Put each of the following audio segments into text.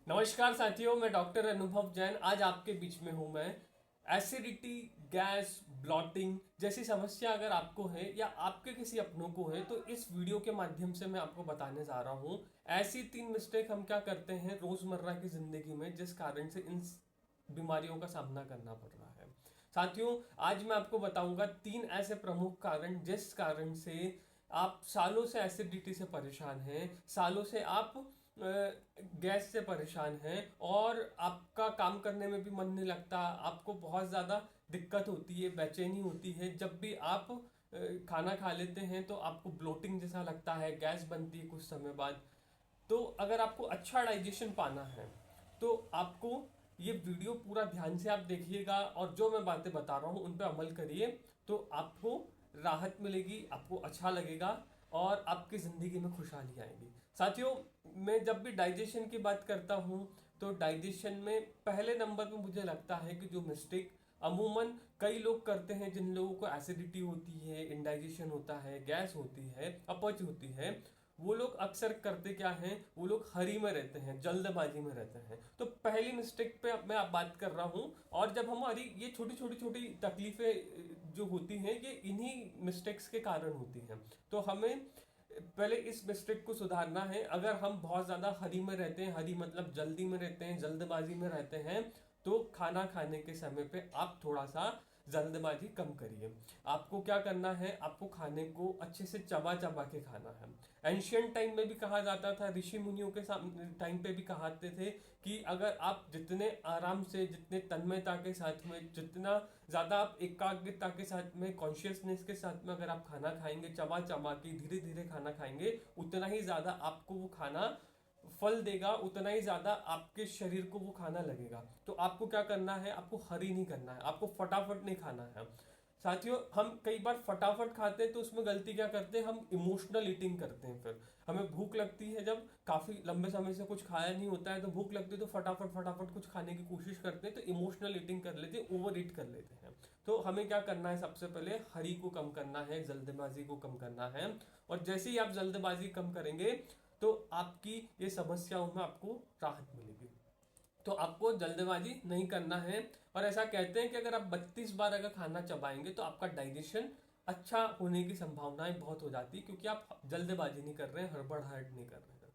नमस्कार साथियों, मैं डॉक्टर अनुभव जैन आज आपके बीच में हूं। मैं एसिडिटी, गैस, ब्लॉटिंग जैसी समस्या अगर आपको है या आपके किसी अपनों को है तो इस वीडियो के माध्यम से मैं आपको बताने जा रहा हूं। ऐसी 3 मिस्टेक हम क्या करते हैं रोजमर्रा की जिंदगी में जिस कारण से इन बीमारियों का सामना करना पड़ रहा है। साथियों, आज मैं आपको बताऊंगा 3 ऐसे प्रमुख कारण जिस कारण से आप सालों से एसिडिटी से परेशान हैं, सालों से आप गैस से परेशान हैं और आपका काम करने में भी मन नहीं लगता। आपको बहुत ज़्यादा दिक्कत होती है, बेचैनी होती है। जब भी आप खाना खा लेते हैं तो आपको ब्लोटिंग जैसा लगता है, गैस बनती है कुछ समय बाद। तो अगर आपको अच्छा डाइजेशन पाना है तो आपको ये वीडियो पूरा ध्यान से आप देखिएगा और जो मैं बातें बता रहा हूँ उन पर अमल करिए तो आपको राहत मिलेगी, आपको अच्छा लगेगा और आपकी ज़िंदगी में खुशहाली आएगी। साथियों, मैं जब भी डाइजेशन की बात करता हूँ तो डाइजेशन में पहले नंबर पे मुझे लगता है कि जो मिस्टेक अमूमन कई लोग करते हैं, जिन लोगों को एसिडिटी होती है, इंडाइजेशन होता है, गैस होती है, अपच होती है, वो लोग अक्सर करते क्या हैं, वो लोग हरी में रहते हैं, जल्दबाजी में रहते हैं। तो पहली मिस्टेक पे मैं आप बात कर रहा हूँ। और जब हमारी ये छोटी छोटी छोटी तकलीफें जो होती हैं ये इन्हीं मिस्टेक्स के कारण होती हैं। तो हमें पहले इस मिस्टेक को सुधारना है। अगर हम बहुत ज़्यादा हरी में रहते हैं, हरी मतलब जल्दी में रहते हैं, जल्दबाजी में रहते हैं, तो खाना खाने के समय पे आप थोड़ा सा जल्दबाजी कम करिए। आपको क्या करना है, आपको खाने को अच्छे से चबा चबा के खाना है। एंशियंट टाइम में भी कहा जाता था, ऋषि मुनियों के टाइम पे भी कहते थे कि अगर आप जितने आराम से, जितने तन्मयता के साथ में, जितना ज़्यादा आप एकाग्रता के साथ में, कॉन्शियसनेस के साथ में अगर आप खाना खाएंगे, चबा चबा के धीरे धीरे खाना खाएंगे, उतना ही ज़्यादा आपको वो खाना फल देगा, उतना ही ज़्यादा आपके शरीर को वो खाना लगेगा। तो आपको क्या करना है, आपको हरी नहीं करना है, आपको फटाफट नहीं खाना है। साथियों, हम कई बार फटाफट खाते हैं तो उसमें गलती क्या करते हैं, हम इमोशनल ईटिंग करते हैं। फिर हमें भूख लगती है, जब काफ़ी लंबे समय से कुछ खाया नहीं होता है तो भूख लगती है तो फटाफट फटाफट कुछ खाने की कोशिश करते हैं, तो इमोशनल ईटिंग कर लेते हैं, ओवर ईट कर लेते हैं। तो हमें क्या करना है, सबसे पहले हरी को कम करना है, जल्दबाजी को कम करना है। और जैसे ही आप जल्दबाजी कम करेंगे तो आपकी ये समस्याओं में आपको राहत मिलेगी। तो आपको जल्दबाजी नहीं करना है। और ऐसा कहते हैं कि अगर आप 32 बार अगर खाना चबाएंगे तो आपका डाइजेशन अच्छा होने की संभावनाएं बहुत हो जाती है, क्योंकि आप जल्दबाजी नहीं कर रहे हैं, हड़बड़ाहट नहीं कर रहे हैं।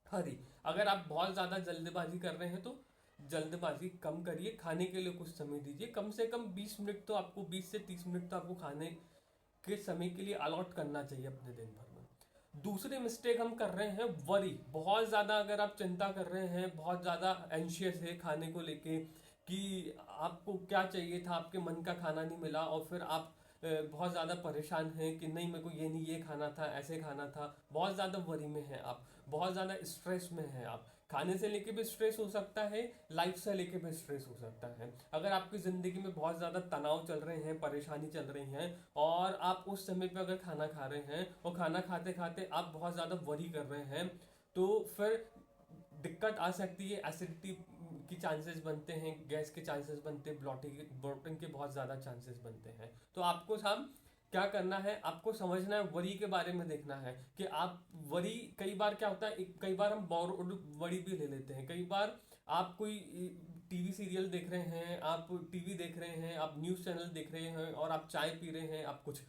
हरी, अगर आप बहुत ज़्यादा जल्दबाजी कर रहे हैं तो जल्दबाजी कम करिए, खाने के लिए कुछ समय दीजिए। कम से कम 20 मिनट तो आपको, 20 से 30 मिनट तो आपको खाने के समय के लिए अलॉट करना चाहिए अपने दिन भर में। दूसरी मिस्टेक हम कर रहे हैं वरी। बहुत ज़्यादा अगर आप चिंता कर रहे हैं, बहुत ज़्यादा एंशियस है खाने को लेके कि आपको क्या चाहिए था, आपके मन का खाना नहीं मिला, और फिर आप बहुत ज़्यादा परेशान हैं कि नहीं, मेरे को ये नहीं, ये खाना था, ऐसे खाना था। बहुत ज़्यादा वरी में हैं आप, बहुत ज़्यादा स्ट्रेस में हैं आप। खाने से लेके भी स्ट्रेस हो सकता है, लाइफ से लेके भी स्ट्रेस हो सकता है। अगर आपकी ज़िंदगी में बहुत ज़्यादा तनाव चल रहे हैं, परेशानी चल रही हैं, और आप उस समय पे अगर खाना खा रहे हैं और खाना खाते खाते आप बहुत ज़्यादा वरी कर रहे हैं, तो फिर दिक्कत आ सकती है। एसिडिटी की चांसेस बनते हैं, गैस के चांसेस बनते हैं, ब्लोटिंग के बहुत ज़्यादा चांसेस बनते हैं। तो आपको साहब क्या करना है, आपको समझना है, वरी के बारे में देखना है कि आप वरी, कई बार क्या होता है, कई बार हम बोरोड वरी भी ले लेते हैं। कई बार आप कोई टीवी सीरियल देख रहे हैं, आप टीवी देख रहे हैं, आप न्यूज़ चैनल देख रहे हैं, और आप चाय पी रहे हैं, आप कुछ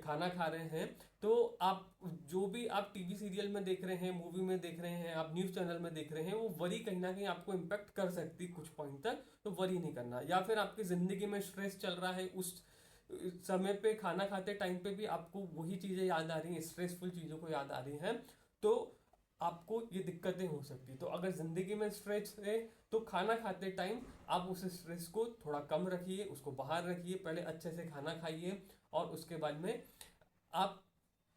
खाना खा रहे हैं, तो आप जो भी आप टीवी सीरियल में देख रहे हैं, मूवी में देख रहे हैं, आप न्यूज़ चैनल में देख रहे हैं, वो वरी कहीं ना कहीं आपको इम्पेक्ट कर सकती है कुछ पॉइंट तक। तो वरी नहीं करना। या फिर आपकी ज़िंदगी में स्ट्रेस चल रहा है, उस समय पे खाना खाते टाइम पे भी आपको वही चीज़ें याद आ रही हैं, स्ट्रेसफुल चीज़ों को याद आ रही हैं, तो आपको ये दिक्कतें हो सकती। तो अगर ज़िंदगी में स्ट्रेस है तो खाना खाते टाइम आप उस स्ट्रेस को थोड़ा कम रखिए, उसको बाहर रखिए, पहले अच्छे से खाना खाइए और उसके बाद में आप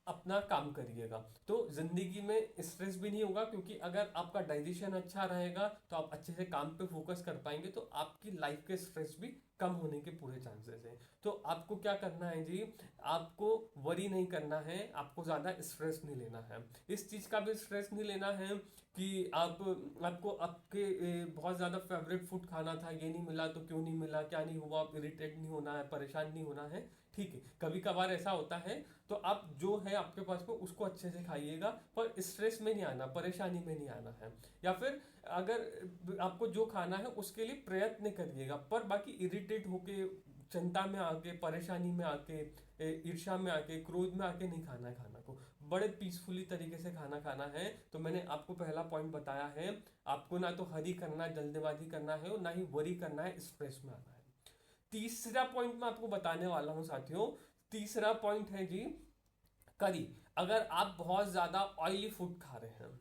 अपना काम करिएगा। तो जिंदगी में स्ट्रेस भी नहीं होगा, क्योंकि अगर आपका डाइजेशन अच्छा रहेगा तो आप अच्छे से काम पे फोकस कर पाएंगे, तो आपकी लाइफ के स्ट्रेस भी कम होने के पूरे चांसेस हैं। तो आपको क्या करना है जी, आपको वरी नहीं करना है, आपको ज़्यादा स्ट्रेस नहीं लेना है। इस चीज़ का भी स्ट्रेस नहीं लेना है कि आपको आपके बहुत ज़्यादा फेवरेट फूड खाना था, ये नहीं मिला तो क्यों नहीं मिला, क्या नहीं हुआ, आप इरिटेट नहीं होना है, परेशान नहीं होना है। ठीक है, कभी कभार ऐसा होता है, तो आप जो है आपके पास में उसको अच्छे से खाइएगा, पर स्ट्रेस में नहीं आना, परेशानी में नहीं आना है। या फिर अगर आपको जो खाना है उसके लिए प्रयत्न करिएगा, पर बाकी इरिटेट होके, चिंता में आके, परेशानी में आके, ईर्ष्या में आके, क्रोध में आके नहीं खाना है खाना को। बड़े पीसफुली तरीके से खाना खाना है। तो मैंने आपको पहला पॉइंट बताया है, आपको ना तो हरी करना है, जल्दबाजी करना है, और ना ही वरी करना है, स्ट्रेस में आना है। तीसरा पॉइंट मैं आपको बताने वाला हूं साथियों। तीसरा पॉइंट है जी, करी। अगर आप बहुत ज्यादा ऑयली फूड खा रहे हैं,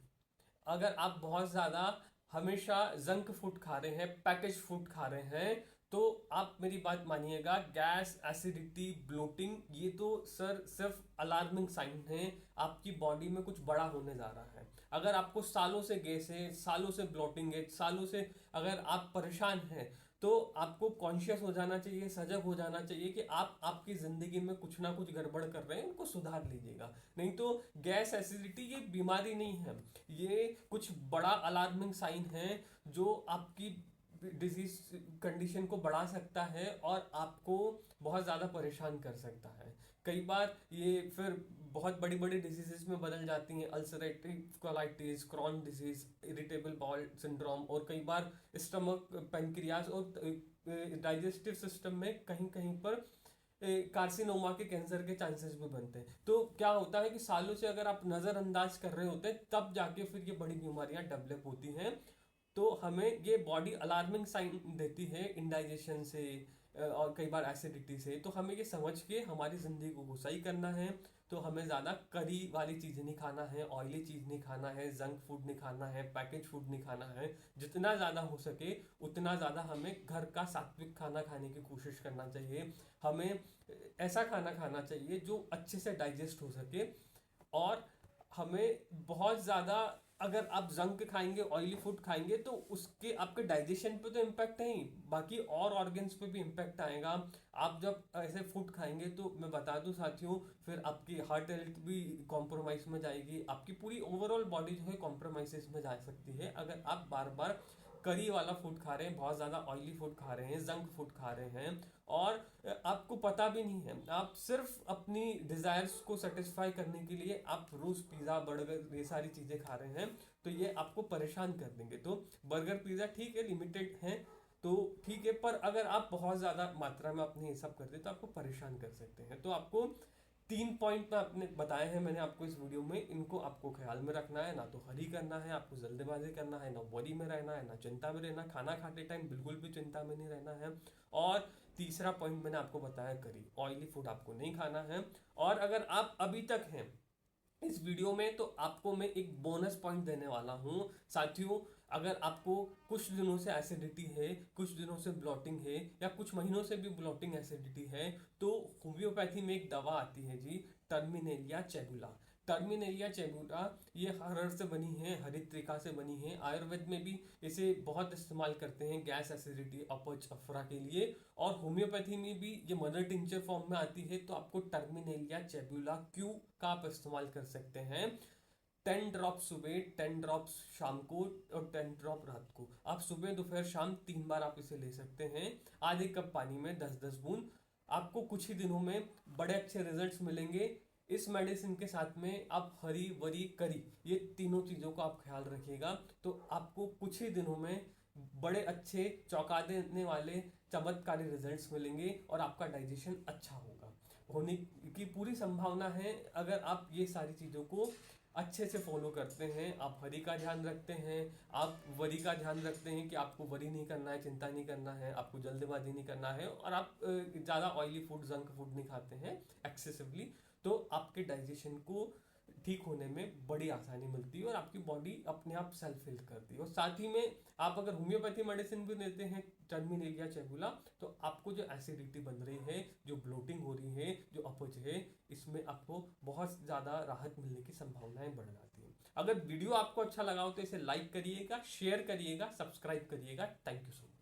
अगर आप बहुत ज्यादा हमेशा जंक फूड खा रहे हैं, पैकेज फूड खा रहे हैं, तो आप मेरी बात मानिएगा, गैस, एसिडिटी, ब्लोटिंग, ये तो सर सिर्फ अलार्मिंग साइन है, आपकी बॉडी में कुछ बड़ा होने जा रहा है। अगर आपको सालों से गैस है, सालों से ब्लोटिंग है, सालों से अगर आप परेशान हैं, तो आपको कॉन्शियस हो जाना चाहिए, सजग हो जाना चाहिए कि आप आपकी जिंदगी में कुछ ना कुछ गड़बड़ कर रहे हैं, उनको सुधार लीजिएगा। नहीं तो गैस, एसिडिटी ये बीमारी नहीं है, ये कुछ बड़ा अलार्मिंग साइन है, जो आपकी डिजीज कंडीशन को बढ़ा सकता है और आपको बहुत ज़्यादा परेशान कर सकता है। कई बार ये फिर बहुत बड़ी बड़ी डिजीजेस में बदल जाती हैं, ulcerative colitis, Crohn disease, irritable bowel syndrome, और कई बार स्टमक, पेनक्रियाज और डाइजेस्टिव सिस्टम में कहीं कहीं पर कार्सिनोमा के कैंसर के चांसेस भी बनते हैं। तो क्या होता है कि सालों से अगर आप नज़रअंदाज कर रहे होते हैं, तब जाके फिर ये बड़ी बीमारियां डेवलप होती हैं। तो हमें ये बॉडी अलार्मिंग साइन देती है इंडाइजेशन से, और कई बार एसिडिटी से। तो हमें ये समझ के हमारी ज़िंदगी को सही करना है। तो हमें ज़्यादा करी वाली चीज़ नहीं खाना है, ऑयली चीज़ नहीं खाना है, जंक फूड नहीं खाना है, पैकेज फूड नहीं खाना है। जितना ज़्यादा हो सके उतना ज़्यादा हमें घर का सात्विक खाना खाने की कोशिश करना चाहिए। हमें ऐसा खाना खाना चाहिए जो अच्छे से डाइजेस्ट हो सके। और हमें बहुत ज़्यादा, अगर आप जंक खाएंगे, ऑयली फूड खाएंगे, तो उसके आपके डाइजेशन पे तो इम्पैक्ट है ही, बाकी और ऑर्गन्स पे भी इम्पैक्ट आएगा। आप जब ऐसे फूड खाएंगे, तो मैं बता दूं साथियों, फिर आपकी हार्ट हेल्थ भी कॉम्प्रोमाइज में जाएगी, आपकी पूरी ओवरऑल बॉडी जो है कॉम्प्रोमाइजेस में जा सकती है, अगर आप बार बार करी वाला फूड खा रहे हैं, बहुत ज़्यादा ऑयली फूड खा रहे हैं, जंक फूड खा रहे हैं, और आपको पता भी नहीं है, आप सिर्फ अपनी डिजायर्स को सेटिस्फाई करने के लिए आप रोज पिज्ज़ा, बर्गर, ये सारी चीज़ें खा रहे हैं, तो ये आपको परेशान कर देंगे। तो बर्गर, पिज्ज़ा ठीक है, लिमिटेड है तो ठीक है, पर अगर आप बहुत ज़्यादा मात्रा में अपने ये सब करते हैं तो आपको परेशान कर सकते हैं। तो आपको 3 पॉइंट में आपने बताए हैं मैंने आपको इस वीडियो में, इनको आपको ख्याल में रखना है। ना तो हरी करना है, आपको जल्दबाजी करना है, ना वरी में रहना है, ना चिंता में रहना। खाना खाते टाइम बिल्कुल भी चिंता में नहीं रहना है। और तीसरा पॉइंट मैंने आपको बताया, करी, ऑयली फूड आपको नहीं खाना है। और अगर आप अभी तक हैं इस वीडियो में, तो आपको मैं एक बोनस पॉइंट देने वाला हूं साथियों। अगर आपको कुछ दिनों से एसिडिटी है, कुछ दिनों से ब्लॉटिंग है, या कुछ महीनों से भी ब्लॉटिंग एसिडिटी है, तो होम्योपैथी में एक दवा आती है जी, टर्मिनेलिया चेबुला। टर्मिनेलिया चेबुला ये हरड़ से बनी है, हरित्रिका से बनी है। आयुर्वेद में भी इसे बहुत इस्तेमाल करते हैं गैस, एसिडिटी, अपच, अफरा के लिए। और होम्योपैथी में भी ये मदर टिंचर फॉर्म में आती है, तो आपको टर्मिनेलिया चेबुला क्यू का आप इस्तेमाल कर सकते हैं। 10 ड्रॉप सुबह, 10 ड्रॉप शाम को, और 10 ड्रॉप रात को। आप सुबह, दोपहर, शाम 3 बार आप इसे ले सकते हैं, आधे कप पानी में 10-10 बूंद। आपको कुछ ही दिनों में बड़े अच्छे रिजल्ट्स मिलेंगे। इस मेडिसिन के साथ में आप हरी, वरी, करी, ये तीनों चीज़ों का आप ख्याल रखिएगा, तो आपको कुछ ही दिनों में बड़े अच्छे, चौंका देने वाले, चमत्कारी रिजल्ट्स मिलेंगे, और आपका डाइजेशन अच्छा होगा, होने की पूरी संभावना है। अगर आप ये सारी चीज़ों को अच्छे से फॉलो करते हैं, आप हरी का ध्यान रखते हैं, आप वरी का ध्यान रखते हैं कि आपको वरी नहीं करना है, चिंता नहीं करना है, आपको जल्दबाजी नहीं करना है, और आप ज़्यादा ऑयली फूड, जंक फूड नहीं खाते हैं एक्सेसिवली, तो आपके डाइजेशन को ठीक होने में बड़ी आसानी मिलती है, और आपकी बॉडी अपने आप सेल्फ हेल्थ करती है। और साथ ही में आप अगर होम्योपैथी मेडिसिन भी लेते हैं, टर्मिनेलिया चेबुला, तो आपको जो एसिडिटी बन रही है, जो ब्लोटिंग हो रही है, जो अपच है, इसमें आपको बहुत ज़्यादा राहत मिलने की संभावनाएं बढ़ जाती हैं। अगर वीडियो आपको अच्छा लगा हो तो इसे लाइक करिएगा, शेयर करिएगा, सब्सक्राइब करिएगा। Thank you so much.